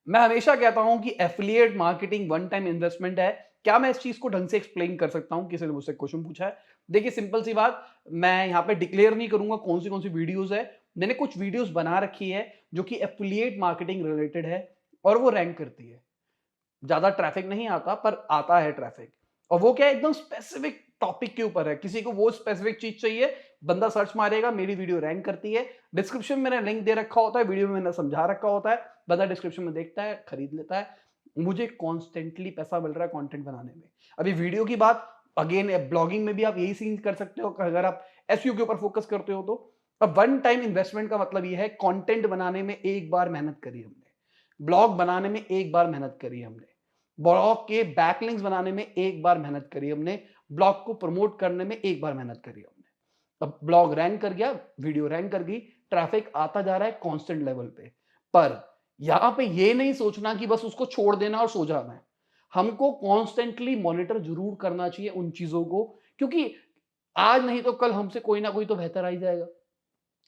मैं हमेशा कहता हूं कि affiliate marketing one time investment है। क्या मैं इस चीज को ढंग से एक्सप्लेन कर सकता हूं? किसी ने मुझसे क्वेश्चन पूछा है। देखिए सिंपल सी बात, मैं यहां पे डिक्लेयर नहीं करूंगा कौन सी वीडियोस है। मैंने कुछ वीडियोस बना रखी है जो कि एफिलिएट मार्केटिंग रिलेटेड है और वो रैंक करती है। ज्यादा ट्रैफिक नहीं आता पर आता है ट्रैफिक। और वो क्या है, एकदम स्पेसिफिक टॉपिक के ऊपर है। किसी को वो स्पेसिफिक चीज चाहिए, बंदा सर्च मारेगा, मेरी वीडियो रैंक करती है। डिस्क्रिप्शन में मैंने लिंक दे रखा होता है, वीडियो में मैंने समझा रखा होता है। बंदा डिस्क्रिप्शन में देखता है, खरीद लेता है। मुझे कॉन्स्टेंटली पैसा मिल रहा है कंटेंट बनाने में। अभी वीडियो की बात, अगेन ब्लॉगिंग में भी आप यही सीन कर सकते हो अगर आप एसईओ के ऊपर फोकस करते हो तो। अब वन टाइम इन्वेस्टमेंट का मतलब ये है, कंटेंट बनाने में एक बार मेहनत करी हमने, ब्लॉग बनाने में एक बार मेहनत करी हमने, ब्लॉग के बैकलिंक्स बनाने में एक बार मेहनत करी हमने, ब्लॉग को प्रमोट करने में एक बार मेहनत करी हमने। अब ब्लॉग रैंक कर गया, वीडियो रैंक कर गई, ट्रैफिक आता जा रहा है कांस्टेंट लेवल पे। पर यहां पे ये नहीं सोचना कि बस उसको छोड़ देना और सो जाना है। हमको कॉन्स्टेंटली मॉनिटर जरूर करना चाहिए उन चीजों को, क्योंकि आज नहीं तो कल हमसे कोई ना कोई तो बेहतर आ ही जाएगा।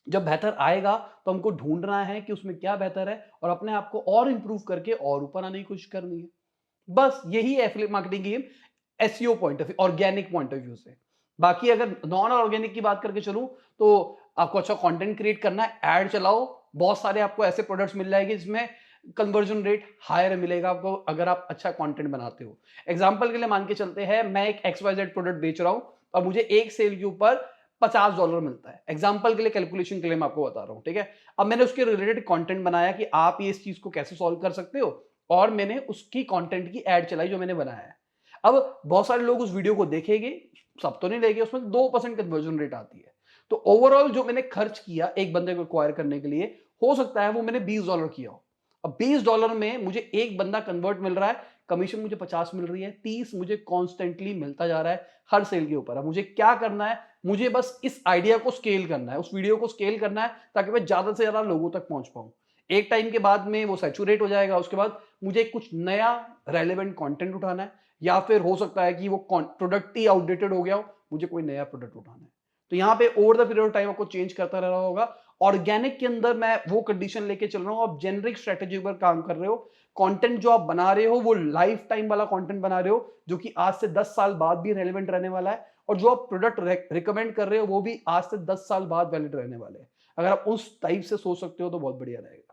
जब बेहतर आएगा तो हमको ढूंढना है कि उसमें क्या बेहतर है और अपने आप को और इंप्रूव करके और ऊपर आने की कोशिश करनी है। बस यही है एफिलिएट मार्केटिंग की SEO point of view, organic point of view से। बाकी अगर नॉन ऑर्गेनिक की बात करके चलूं तो आपको अच्छा कंटेंट क्रिएट करना है, ऐड चलाओ। बहुत सारे आपको ऐसे प्रोडक्ट्स मिल जाएंगे जिसमें कन्वर्जन रेट हायर मिलेगा आपको अगर आप अच्छा कंटेंट बनाते हो। एग्जांपल के लिए मान के चलते हैं, मैं एक XYZ प्रोडक्ट बेच रहा हूं और मुझे एक सेल के ऊपर $50 मिलता है। एग्जांपल के लिए, कैलकुलेशन के लिए मैं आपको बता रहा हूं, ठीक है। अब मैंने उसके रिलेटेड कंटेंट बनाया कि आप ये इस चीज को कैसे सॉल्व कर सकते हो, और मैंने उसकी कंटेंट की एड चलाई जो मैंने बनाया है। अब बहुत सारे लोग उस वीडियो को देखेंगे, सब तो नहीं देखेंगे, उसमें 2% कन्वर्जन रेट आती है। तो ओवरऑल जो मैंने खर्च किया एक बंदे को एक्वायर करने के लिए, हो सकता है वो मैंने $20 किया हो। अब $20 में मुझे एक बंदा कन्वर्ट मिल रहा है, कमीशन मुझे 50 मिल रही है, 30 मुझे कॉन्स्टेंटली मिलता जा रहा है हर सेल के ऊपर। अब मुझे क्या करना है, मुझे बस इस आइडिया को स्केल करना है, उस वीडियो को स्केल करना है ताकि मैं ज्यादा से ज्यादा लोगों तक पहुंच पाऊं। एक टाइम के बाद में वो सैचुरेट हो जाएगा, उसके बाद मुझे कुछ नया रेलेवेंट कंटेंट उठाना है, या फिर हो सकता है कि वो प्रोडक्ट ही आउटडेटेड हो गया हो, मुझे कोई नया प्रोडक्ट उठाना है। तो यहाँ पे over the period of time आपको चेंज करता रहना होगा। ऑर्गेनिक के अंदर मैं वो कंडीशन लेके चल रहा हूँ, आप जेनरिक स्ट्रेटेजी पर काम कर रहे हो। कंटेंट जो आप बना रहे हो वो लाइफ टाइम वाला कंटेंट बना रहे हो, जो कि आज से 10 साल बाद भी रेलेवेंट रहने वाला है। और जो आप प्रोडक्ट रिकमेंड कर रहे हो वो भी आज से 10 साल बाद वैलिड रहने वाले हैं। अगर आप उस टाइप से सोच सकते हो तो बहुत बढ़िया रहेगा।